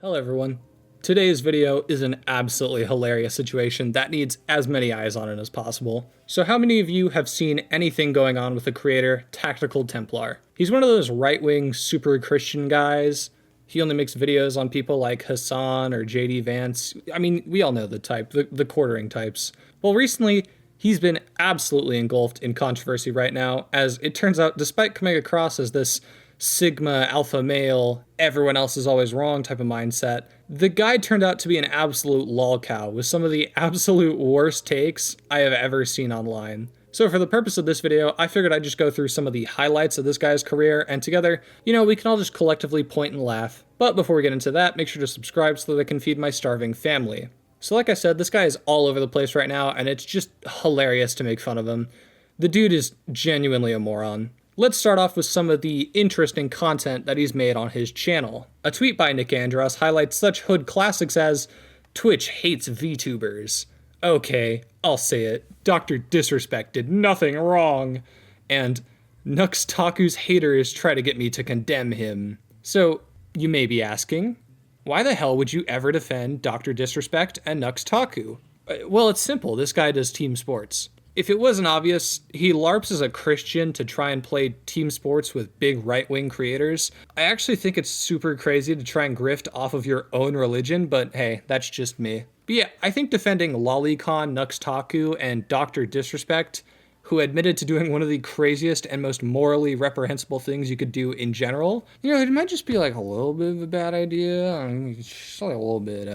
Hello everyone. Today's video is an absolutely hilarious situation that needs as many eyes on it as possible. So how many of you have seen anything going on with the creator, Tactikal Templar? He's one of those right-wing super Christian guys. He only makes videos on people like Hassan or JD Vance. I mean, we all know the type, the quartering types. Well, recently, he's been absolutely engulfed in controversy right now, as it turns out, despite coming across as this Sigma alpha male, everyone else is always wrong type of mindset, the guy turned out to be an absolute lolcow with some of the absolute worst takes I have ever seen online. So for the purpose of this video, I figured I'd just go through some of the highlights of this guy's career, and together, we can all just collectively point and laugh. But before we get into that, make sure to subscribe so that I can feed my starving family. So like I said, this guy is all over the place right now, and it's just hilarious to make fun of him. The dude is genuinely a moron. Let's start off with some of the interesting content that he's made on his channel. A tweet by Nick Andros highlights such hood classics as Twitch hates VTubers. Okay, I'll say it. Dr. Disrespect did nothing wrong. And Nux Taku's haters try to get me to condemn him. So, you may be asking, why the hell would you ever defend Dr. Disrespect and Nux Taku? Well, it's simple. This guy does team sports. If it wasn't obvious, he LARPs as a Christian to try and play team sports with big right-wing creators. I actually think it's super crazy to try and grift off of your own religion, but hey, that's just me. But yeah, I think defending Lolicon, Nux Taku, and Dr. Disrespect, who admitted to doing one of the craziest and most morally reprehensible things you could do in general, it might just be like a little bit of a bad idea. I mean, just like a little bit,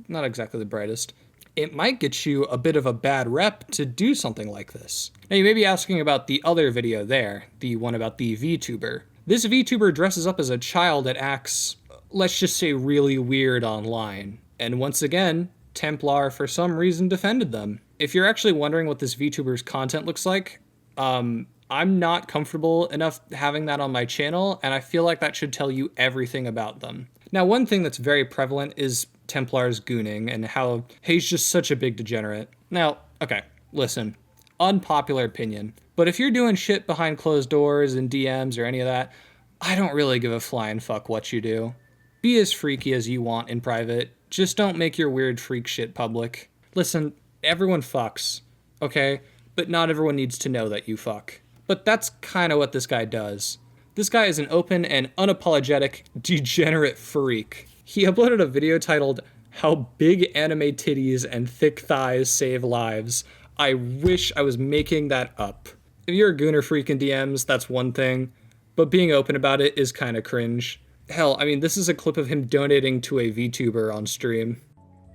not exactly the brightest. It might get you a bit of a bad rep to do something like this. Now you may be asking about the other video there, the one about the VTuber. This VTuber dresses up as a child that acts, let's just say, really weird online. And once again, Templar for some reason defended them. If you're actually wondering what this VTuber's content looks like, I'm not comfortable enough having that on my channel, and I feel like that should tell you everything about them. Now, one thing that's very prevalent is Templar's gooning and how he's just such a big degenerate. Now, okay, listen, unpopular opinion, but if you're doing shit behind closed doors and DMs or any of that, I don't really give a flying fuck what you do. Be as freaky as you want in private, just don't make your weird freak shit public. Listen, everyone fucks, okay? But not everyone needs to know that you fuck. But that's kind of what this guy does. This guy is an open and unapologetic degenerate freak. He uploaded a video titled, How Big Anime Titties and Thick Thighs Save Lives. I wish I was making that up. If you're a gooner freak in DMs, that's one thing, but being open about it is kind of cringe. Hell, I mean, this is a clip of him donating to a VTuber on stream.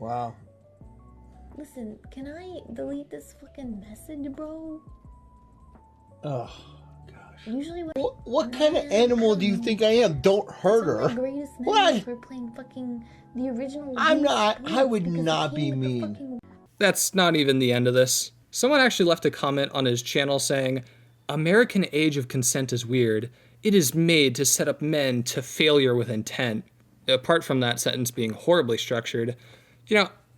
Wow. Listen, can I delete this fucking message, bro? Ugh. Usually what kind of animal do you think I am? Don't hurt her. My greatest What? for playing fucking the original. I'm not. I would not be mean. That's not even the end of this. Someone actually left a comment on his channel saying, American age of consent is weird. It is made to set up men to failure with intent. Apart from that sentence being horribly structured,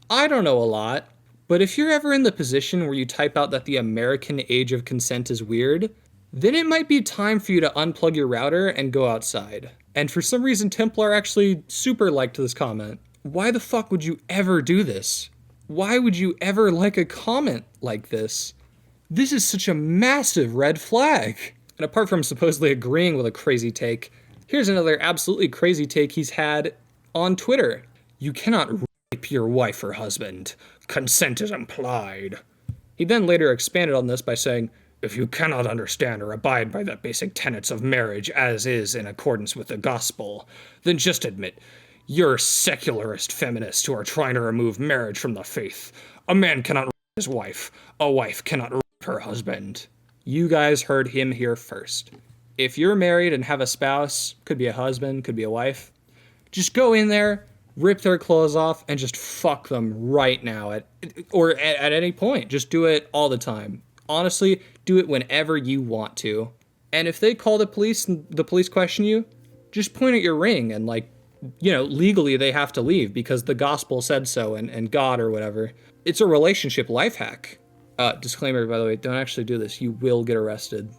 I don't know a lot, but if you're ever in the position where you type out that the American age of consent is weird, then it might be time for you to unplug your router and go outside. And for some reason, Templar actually super liked this comment. Why the fuck would you ever do this? Why would you ever like a comment like this? This is such a massive red flag. And apart from supposedly agreeing with a crazy take, here's another absolutely crazy take he's had on Twitter. You cannot rape your wife or husband. Consent is implied. He then later expanded on this by saying, if you cannot understand or abide by the basic tenets of marriage as is in accordance with the gospel, then just admit you're secularist feminists who are trying to remove marriage from the faith. A man cannot rape his wife. A wife cannot rape her husband. You guys heard him here first. If you're married and have a spouse, could be a husband, could be a wife, just go in there, rip their clothes off, and just fuck them right now at any point. Just do it all the time. Honestly, do it whenever you want to. And if they call the police and the police question you, just point at your ring and legally they have to leave because the gospel said so and God or whatever. It's a relationship life hack. Disclaimer, by the way, don't actually do this. You will get arrested.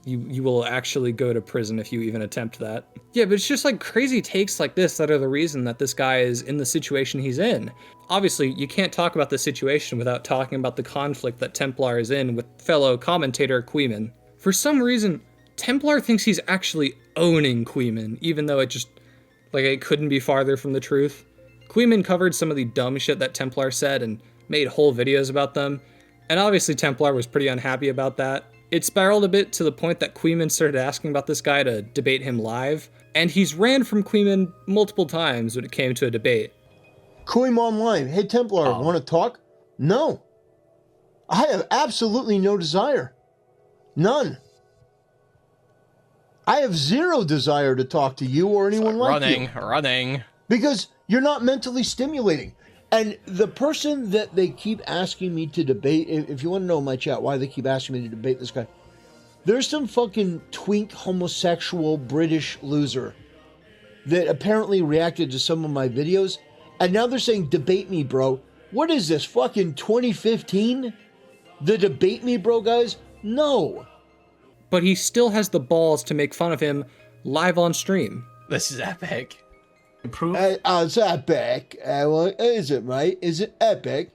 You will actually go to prison if you even attempt that. Yeah, but it's just like crazy takes like this that are the reason that this guy is in the situation he's in. Obviously, you can't talk about the situation without talking about the conflict that Templar is in with fellow commentator Kuihman. For some reason, Templar thinks he's actually owning Kuihman, even though it couldn't be farther from the truth. Kuihman covered some of the dumb shit that Templar said and made whole videos about them, and obviously Templar was pretty unhappy about that. It spiraled a bit to the point that Kuihman started asking about this guy to debate him live, and he's ran from Kuihman multiple times when it came to a debate. Kuihman Live. Hey, Templar, want to talk? No. I have absolutely no desire. None. I have zero desire to talk to you or anyone like you. Running. Because you're not mentally stimulating. And the person that they keep asking me to debate, if you want to know in my chat why they keep asking me to debate this guy, there's some fucking twink homosexual British loser that apparently reacted to some of my videos, and now they're saying, debate me, bro. What is this, fucking 2015? The debate me, bro, guys? No. But he still has the balls to make fun of him live on stream. This is epic. It's epic. Well, is it, right? Is it epic?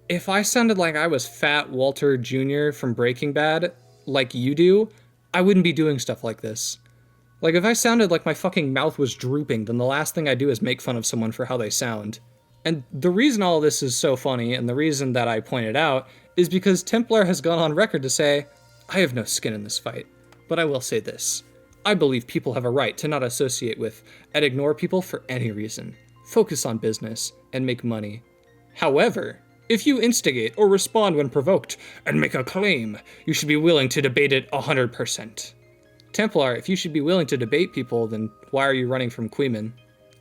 If I sounded like I was Fat Walter Jr. from Breaking Bad, like you do, I wouldn't be doing stuff like this. Like, if I sounded like my fucking mouth was drooping, then the last thing I do is make fun of someone for how they sound. And the reason all this is so funny, and the reason that I pointed out, is because Templar has gone on record to say, I have no skin in this fight, but I will say this. I believe people have a right to not associate with and ignore people for any reason. Focus on business and make money. However, if you instigate or respond when provoked and make a claim, you should be willing to debate it 100%. Templar, if you should be willing to debate people, then why are you running from Kuihman?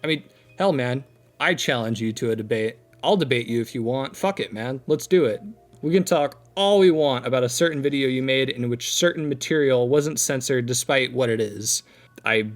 I mean, hell man, I challenge you to a debate. I'll debate you if you want. Fuck it, man. Let's do it. We can talk all we want about a certain video you made in which certain material wasn't censored despite what it is. I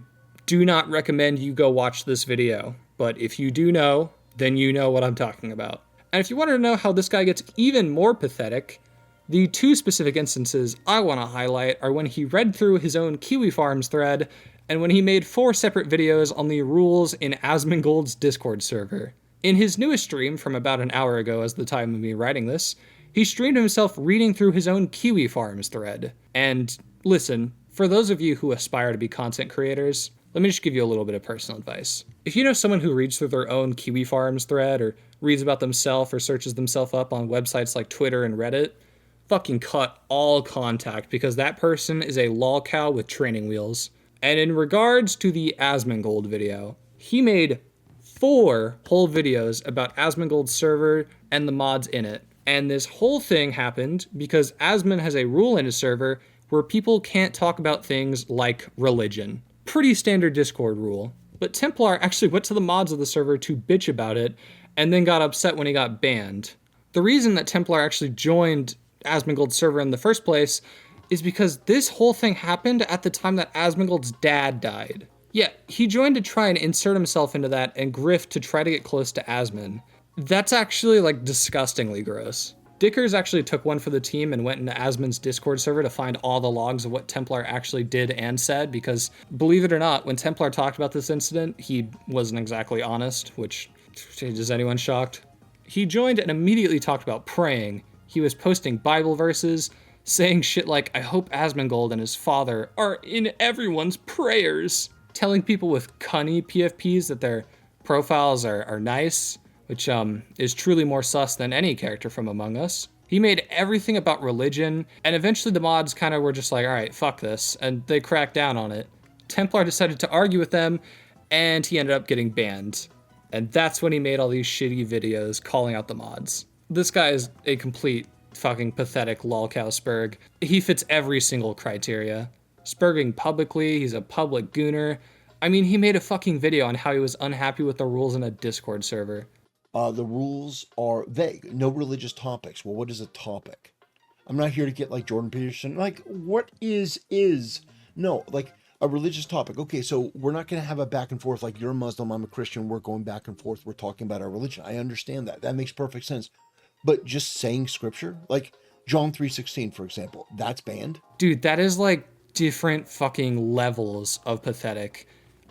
do not recommend you go watch this video, but if you do know, then you know what I'm talking about. And if you wanted to know how this guy gets even more pathetic, the two specific instances I want to highlight are when he read through his own Kiwi Farms thread and when he made 4 separate videos on the rules in Asmongold's Discord server. In his newest stream from about an hour ago as the time of me writing this, he streamed himself reading through his own Kiwi Farms thread. And listen, for those of you who aspire to be content creators, let me just give you a little bit of personal advice. If you know someone who reads through their own Kiwi Farms thread or reads about themselves or searches themselves up on websites like Twitter and Reddit, fucking cut all contact because that person is a lolcow with training wheels. And in regards to the Asmongold video, he made 4 whole videos about Asmongold's server and the mods in it. And this whole thing happened because Asmon has a rule in his server where people can't talk about things like religion. Pretty standard Discord rule. But Templar actually went to the mods of the server to bitch about it and then got upset when he got banned. The reason that Templar actually joined Asmongold's server in the first place is because this whole thing happened at the time that Asmongold's dad died. Yeah, he joined to try and insert himself into that and grift to try to get close to Asmon. That's actually, like, disgustingly gross. Dickers actually took one for the team and went into Asmon's Discord server to find all the logs of what Templar actually did and said, because, believe it or not, when Templar talked about this incident, he wasn't exactly honest, which, is anyone shocked? He joined and immediately talked about praying. He was posting Bible verses, saying shit like, I hope Asmongold and his father are in everyone's prayers, telling people with cunny PFPs that their profiles are nice, which is truly more sus than any character from Among Us. He made everything about religion, and eventually the mods kind of were just like, alright, fuck this, and they cracked down on it. Templar decided to argue with them, and he ended up getting banned. And that's when he made all these shitty videos calling out the mods. This guy is a complete fucking pathetic lolcow spurg. He fits every single criteria. Spurging publicly, he's a public gooner. I mean, he made a fucking video on how he was unhappy with the rules in a Discord server. The rules are vague. No religious topics. Well, what is a topic? I'm not here to get like Jordan Peterson. Like, what is? No, like a religious topic. Okay, so we're not going to have a back and forth like you're a Muslim, I'm a Christian. We're going back and forth. We're talking about our religion. I understand that. That makes perfect sense. But just saying scripture, like John 3:16, for example, that's banned. Dude, that is like different fucking levels of pathetic.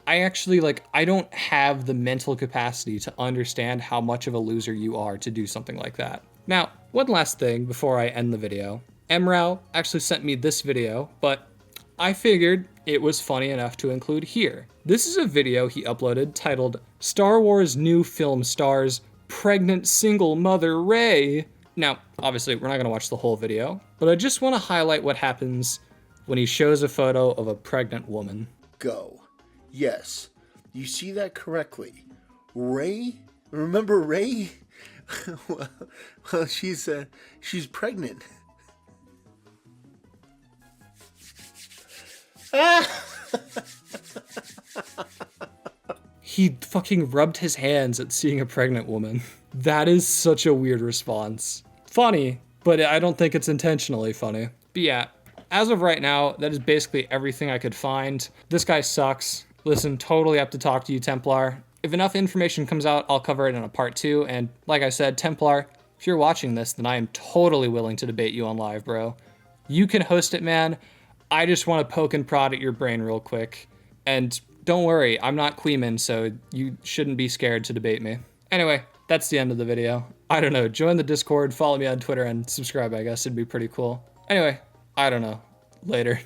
I actually, like, I don't have the mental capacity to understand how much of a loser you are to do something like that. Now, one last thing before I end the video. Emrao actually sent me this video, but I figured it was funny enough to include here. This is a video he uploaded titled Star Wars New Film Stars Pregnant Single Mother Rey. Now, obviously, we're not going to watch the whole video, but I just want to highlight what happens when he shows a photo of a pregnant woman. Go. Yes, you see that correctly. Rey? Remember Rey? well, she's pregnant. He fucking rubbed his hands at seeing a pregnant woman. That is such a weird response. Funny, but I don't think it's intentionally funny. But yeah, as of right now, that is basically everything I could find. This guy sucks. Listen, totally up to talk to you, Templar. If enough information comes out, I'll cover it in a part 2. And like I said, Templar, if you're watching this, then I am totally willing to debate you on live, bro. You can host it, man. I just want to poke and prod at your brain real quick. And don't worry, I'm not Kuihman, so you shouldn't be scared to debate me. Anyway, that's the end of the video. I don't know, join the Discord, follow me on Twitter, and subscribe, I guess. It'd be pretty cool. Anyway, I don't know. Later.